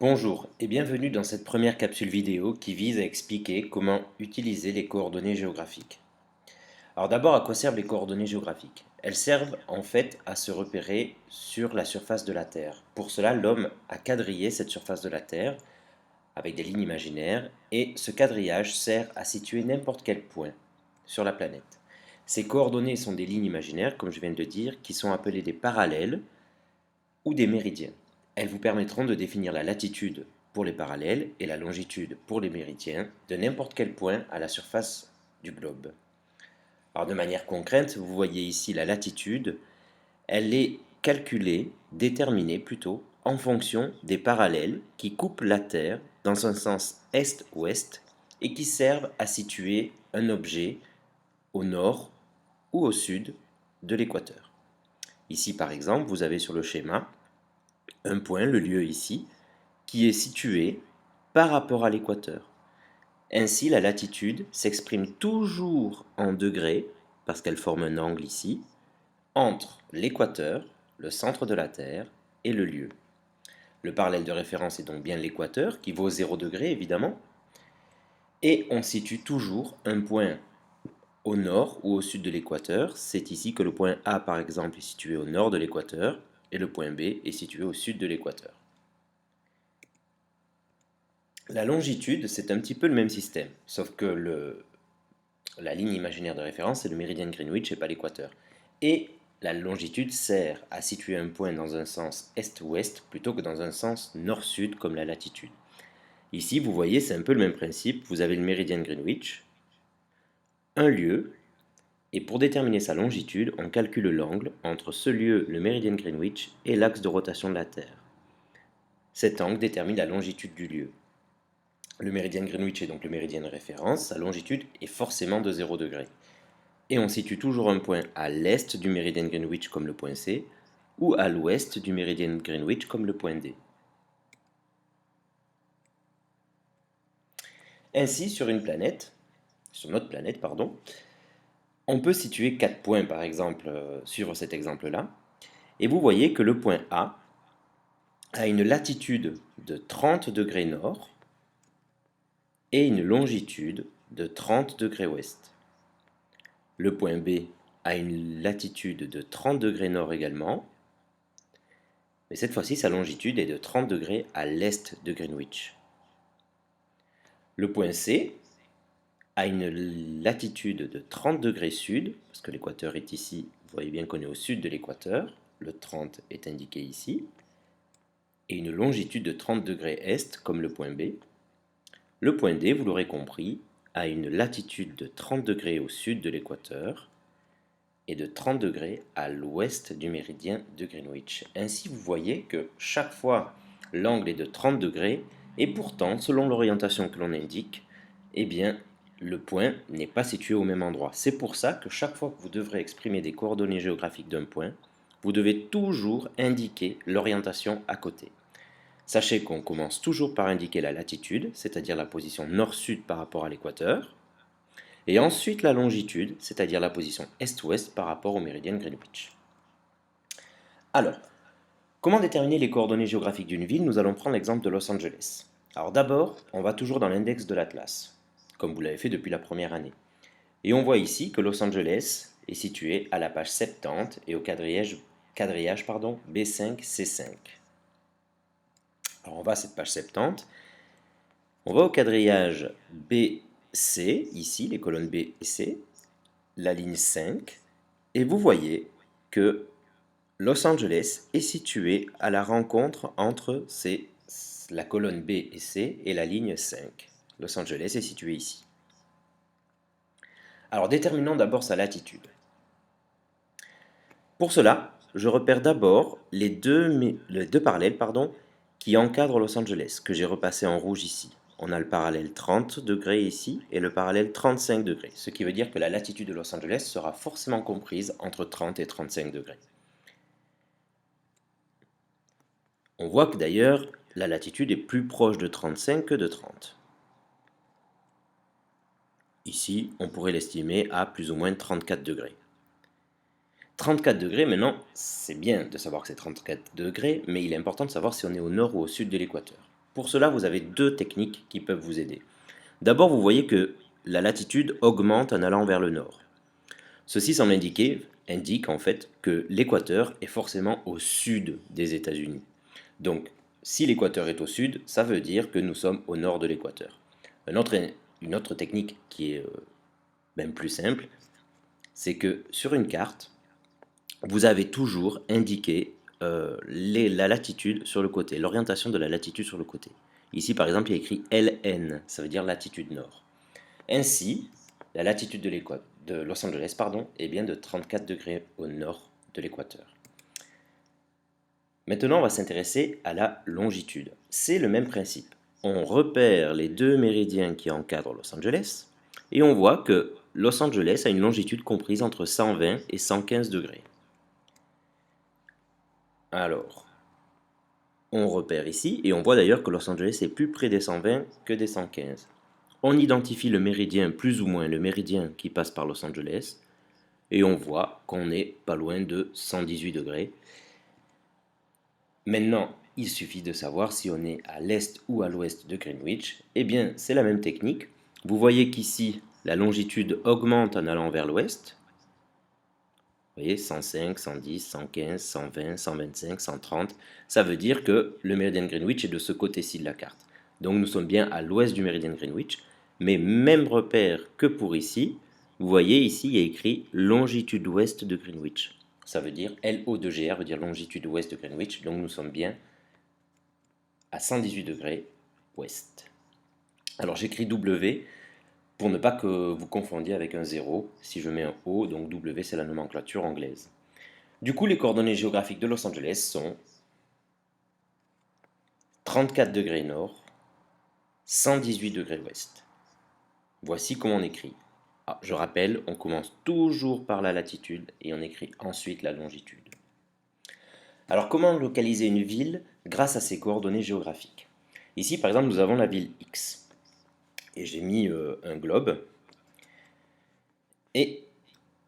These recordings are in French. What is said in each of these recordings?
Bonjour et bienvenue dans cette première capsule vidéo qui vise à expliquer comment utiliser les coordonnées géographiques. Alors d'abord, à quoi servent les coordonnées géographiques? Elles servent en fait à se repérer sur la surface de la Terre. Pour cela, l'homme a quadrillé cette surface de la Terre avec des lignes imaginaires et ce quadrillage sert à situer n'importe quel point sur la planète. Ces coordonnées sont des lignes imaginaires, comme je viens de le dire, qui sont appelées des parallèles ou des méridiens. Elles vous permettront de définir la latitude pour les parallèles et la longitude pour les méridiens de n'importe quel point à la surface du globe. Alors de manière concrète, vous voyez ici la latitude, elle est calculée, déterminée plutôt, en fonction des parallèles qui coupent la Terre dans un sens est-ouest et qui servent à situer un objet au nord ou au sud de l'équateur. Ici par exemple, vous avez sur le schéma un point, le lieu ici, qui est situé par rapport à l'équateur. Ainsi, la latitude s'exprime toujours en degrés, parce qu'elle forme un angle ici, entre l'équateur, le centre de la Terre, et le lieu. Le parallèle de référence est donc bien l'équateur, qui vaut 0 degré évidemment, et on situe toujours un point au nord ou au sud de l'équateur. C'est ici que le point A par exemple est situé au nord de l'équateur, et le point B est situé au sud de l'équateur. La longitude, c'est un petit peu le même système, sauf que la ligne imaginaire de référence, c'est le méridien de Greenwich et pas l'équateur. Et la longitude sert à situer un point dans un sens est-ouest plutôt que dans un sens nord-sud comme la latitude. Ici, vous voyez, c'est un peu le même principe. Vous avez le méridien de Greenwich, un lieu, et pour déterminer sa longitude, on calcule l'angle entre ce lieu, le méridien de Greenwich, et l'axe de rotation de la Terre. Cet angle détermine la longitude du lieu. Le méridien de Greenwich est donc le méridien de référence, sa longitude est forcément de 0 degré. Et on situe toujours un point à l'est du méridien de Greenwich comme le point C, ou à l'ouest du méridien de Greenwich comme le point D. Ainsi, sur notre planète, pardon, on peut situer 4 points par exemple, sur cet exemple-là, et vous voyez que le point A a une latitude de 30 degrés nord et une longitude de 30 degrés ouest. Le point B a une latitude de 30 degrés nord également, mais cette fois-ci sa longitude est de 30 degrés à l'est de Greenwich. Le point C a une latitude de 30 degrés sud, parce que l'équateur est ici, vous voyez bien qu'on est au sud de l'équateur, le 30 est indiqué ici, et une longitude de 30 degrés est, comme le point B. Le point D, vous l'aurez compris, a une latitude de 30 degrés au sud de l'équateur, et de 30 degrés à l'ouest du méridien de Greenwich. Ainsi, vous voyez que chaque fois, l'angle est de 30 degrés, et pourtant, selon l'orientation que l'on indique, eh bien, le point n'est pas situé au même endroit. C'est pour ça que chaque fois que vous devrez exprimer des coordonnées géographiques d'un point, vous devez toujours indiquer l'orientation à côté. Sachez qu'on commence toujours par indiquer la latitude, c'est-à-dire la position nord-sud par rapport à l'équateur, et ensuite la longitude, c'est-à-dire la position est-ouest par rapport au méridien de Greenwich. Alors, comment déterminer les coordonnées géographiques d'une ville? Nous allons prendre l'exemple de Los Angeles. Alors d'abord, on va toujours dans l'index de l'Atlas, comme vous l'avez fait depuis la première année. Et on voit ici que Los Angeles est situé à la page 70 et au quadrillage B5-C5. Alors on va à cette page 70, on va au quadrillage BC, ici les colonnes B et C, la ligne 5, et vous voyez que Los Angeles est situé à la rencontre entre la colonne B et C et la ligne 5. Los Angeles est situé ici. Alors déterminons d'abord sa latitude. Pour cela, je repère d'abord les deux parallèles qui encadrent Los Angeles, que j'ai repassé en rouge ici. On a le parallèle 30 degrés ici et le parallèle 35 degrés, ce qui veut dire que la latitude de Los Angeles sera forcément comprise entre 30 et 35 degrés. On voit que d'ailleurs, la latitude est plus proche de 35 que de 30. Ici, on pourrait l'estimer à plus ou moins 34 degrés. 34 degrés, maintenant, c'est bien de savoir que c'est 34 degrés, mais il est important de savoir si on est au nord ou au sud de l'équateur. Pour cela, vous avez deux techniques qui peuvent vous aider. D'abord, vous voyez que la latitude augmente en allant vers le nord. Ceci semble indique en fait que l'équateur est forcément au sud des États-Unis. Donc, si l'équateur est au sud, ça veut dire que nous sommes au nord de l'équateur. Une autre technique qui est même plus simple, c'est que sur une carte, vous avez toujours indiqué la latitude sur le côté, l'orientation de la latitude sur le côté. Ici, par exemple, il y a écrit LN, ça veut dire latitude nord. Ainsi, la latitude de Los Angeles est bien de 34 degrés au nord de l'équateur. Maintenant, on va s'intéresser à la longitude. C'est le même principe. On repère les deux méridiens qui encadrent Los Angeles et on voit que Los Angeles a une longitude comprise entre 120 et 115 degrés. Alors, on repère ici et on voit d'ailleurs que Los Angeles est plus près des 120 que des 115. On identifie le méridien, plus ou moins le méridien qui passe par Los Angeles, et on voit qu'on n'est pas loin de 118 degrés. Maintenant, il suffit de savoir si on est à l'est ou à l'ouest de Greenwich. Eh bien, c'est la même technique. Vous voyez qu'ici, la longitude augmente en allant vers l'ouest. Vous voyez, 105, 110, 115, 120, 125, 130. Ça veut dire que le méridien de Greenwich est de ce côté-ci de la carte. Donc nous sommes bien à l'ouest du méridien de Greenwich. Mais même repère que pour ici. Vous voyez ici, il y a écrit longitude ouest de Greenwich. Ça veut dire LO de GR, veut dire longitude ouest de Greenwich. Donc nous sommes bien à 118 degrés ouest. Alors j'écris W pour ne pas que vous confondiez avec un 0. Si je mets un O, donc W c'est la nomenclature anglaise. Du coup, les coordonnées géographiques de Los Angeles sont 34 degrés nord, 118 degrés ouest. Voici comment on écrit. Ah, je rappelle, on commence toujours par la latitude et on écrit ensuite la longitude. Alors comment localiser une ville grâce à ses coordonnées géographiques? Ici par exemple nous avons la ville X. Et j'ai mis un globe. Et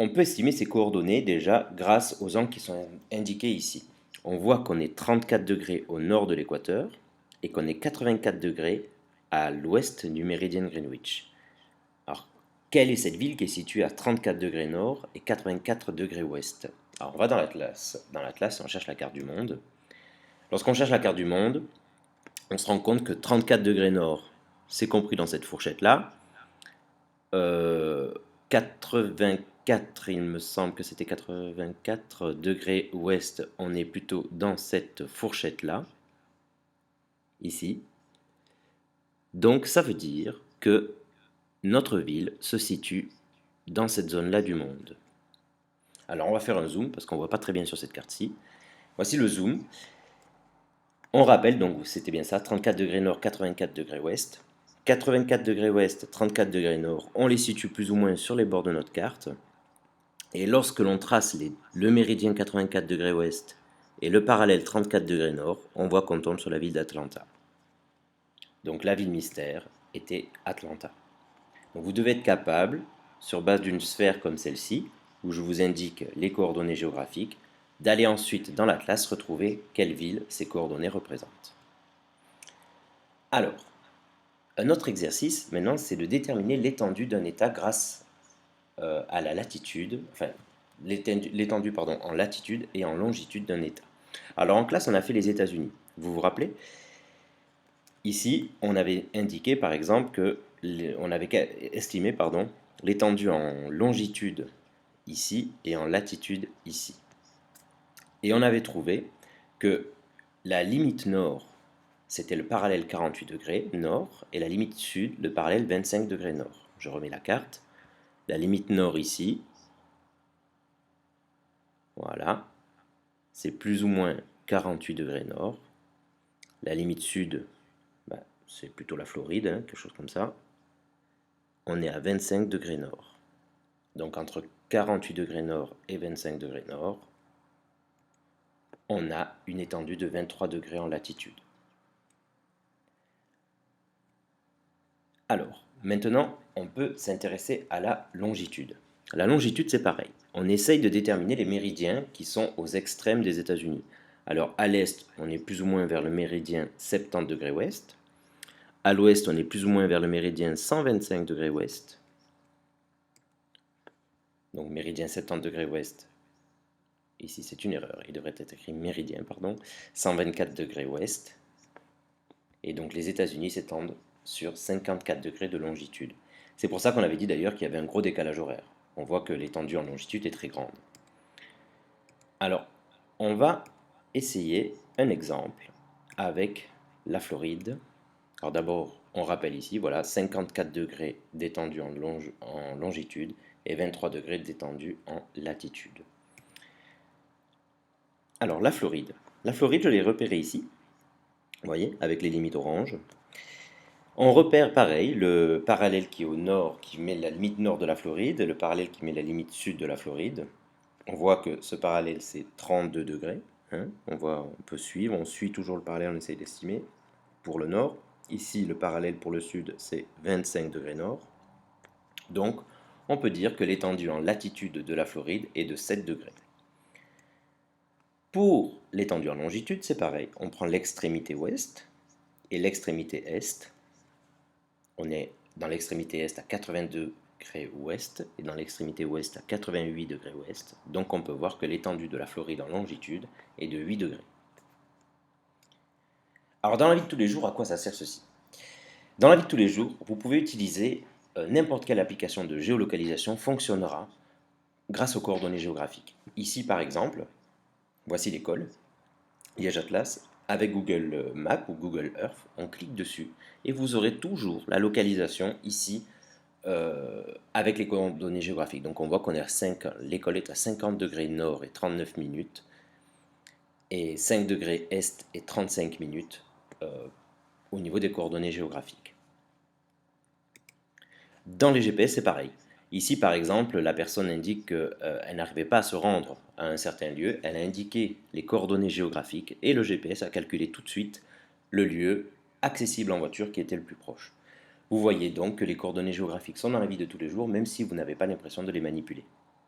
on peut estimer ses coordonnées déjà grâce aux angles qui sont indiqués ici. On voit qu'on est 34 degrés au nord de l'équateur et qu'on est 84 degrés à l'ouest du méridien de Greenwich. Alors, quelle est cette ville qui est située à 34 degrés nord et 84 degrés ouest? Alors, on va dans l'Atlas. Dans l'Atlas, on cherche la carte du monde. Lorsqu'on cherche la carte du monde, on se rend compte que 34 degrés nord, c'est compris dans cette fourchette-là. 84, il me semble que c'était 84 degrés ouest, on est plutôt dans cette fourchette-là, ici. Donc ça veut dire que notre ville se situe dans cette zone-là du monde. Alors on va faire un zoom parce qu'on ne voit pas très bien sur cette carte-ci. Voici le zoom. On rappelle, donc c'était bien ça, 34 degrés nord, 84 degrés ouest. 84 degrés ouest, 34 degrés nord, on les situe plus ou moins sur les bords de notre carte. Et lorsque l'on trace le méridien 84 degrés ouest et le parallèle 34 degrés nord, on voit qu'on tombe sur la ville d'Atlanta. Donc la ville mystère était Atlanta. Donc vous devez être capable, sur base d'une sphère comme celle-ci, où je vous indique les coordonnées géographiques, d'aller ensuite dans l'atlas retrouver quelle ville ces coordonnées représentent. Alors, un autre exercice maintenant, c'est de déterminer l'étendue d'un état grâce à la latitude, enfin l'étendue en latitude et en longitude d'un état. Alors en classe, on a fait les États-Unis. Vous vous rappelez? Ici, on avait indiqué par exemple que on avait estimé l'étendue en longitude ici et en latitude ici. Et on avait trouvé que la limite nord, c'était le parallèle 48 degrés nord, et la limite sud, le parallèle 25 degrés nord. Je remets la carte. La limite nord ici, voilà, c'est plus ou moins 48 degrés nord. La limite sud, c'est plutôt la Floride, quelque chose comme ça. On est à 25 degrés nord. Donc entre 48 degrés nord et 25 degrés nord, on a une étendue de 23 degrés en latitude. Alors, maintenant, on peut s'intéresser à la longitude. La longitude, c'est pareil. On essaye de déterminer les méridiens qui sont aux extrêmes des États-Unis. Alors à l'est, on est plus ou moins vers le méridien 70 degrés ouest. À l'ouest, on est plus ou moins vers le méridien 125 degrés ouest. Donc méridien 70 degrés ouest. Ici, c'est une erreur. Il devrait être écrit méridien, pardon. 124 degrés ouest. Et donc les États-Unis s'étendent sur 54 degrés de longitude. C'est pour ça qu'on avait dit d'ailleurs qu'il y avait un gros décalage horaire. On voit que l'étendue en longitude est très grande. Alors, on va essayer un exemple avec la Floride. Alors d'abord, on rappelle ici, voilà, 54 degrés d'étendue en longitude et 23 degrés d'étendue en latitude. Alors la Floride. La Floride, je l'ai repérée ici, vous voyez, avec les limites orange. On repère pareil le parallèle qui est au nord, qui met la limite nord de la Floride, et le parallèle qui met la limite sud de la Floride. On voit que ce parallèle c'est 32 degrés. Hein. On peut suivre, on suit toujours le parallèle, on essaye d'estimer pour le nord. Ici, le parallèle pour le sud c'est 25 degrés nord. Donc, on peut dire que l'étendue en latitude de la Floride est de 7 degrés. Pour l'étendue en longitude, c'est pareil. On prend l'extrémité ouest et l'extrémité est. On est dans l'extrémité est à 82 degrés ouest et dans l'extrémité ouest à 88 degrés ouest. Donc on peut voir que l'étendue de la Floride en longitude est de 8 degrés. Alors dans la vie de tous les jours, à quoi ça sert ceci? Dans la vie de tous les jours, vous pouvez utiliser n'importe quelle application de géolocalisation fonctionnera grâce aux coordonnées géographiques. Ici par exemple, voici l'école, Liège Atlas. Avec Google Maps ou Google Earth, on clique dessus et vous aurez toujours la localisation ici avec les coordonnées géographiques. Donc on voit qu'on est à 5, l'école est à 50 degrés nord et 39 minutes et 5 degrés est et 35 minutes au niveau des coordonnées géographiques. Dans les GPS, c'est pareil. Ici, par exemple, la personne indique qu'elle n'arrivait pas à se rendre à un certain lieu. Elle a indiqué les coordonnées géographiques et le GPS a calculé tout de suite le lieu accessible en voiture qui était le plus proche. Vous voyez donc que les coordonnées géographiques sont dans la vie de tous les jours, même si vous n'avez pas l'impression de les manipuler.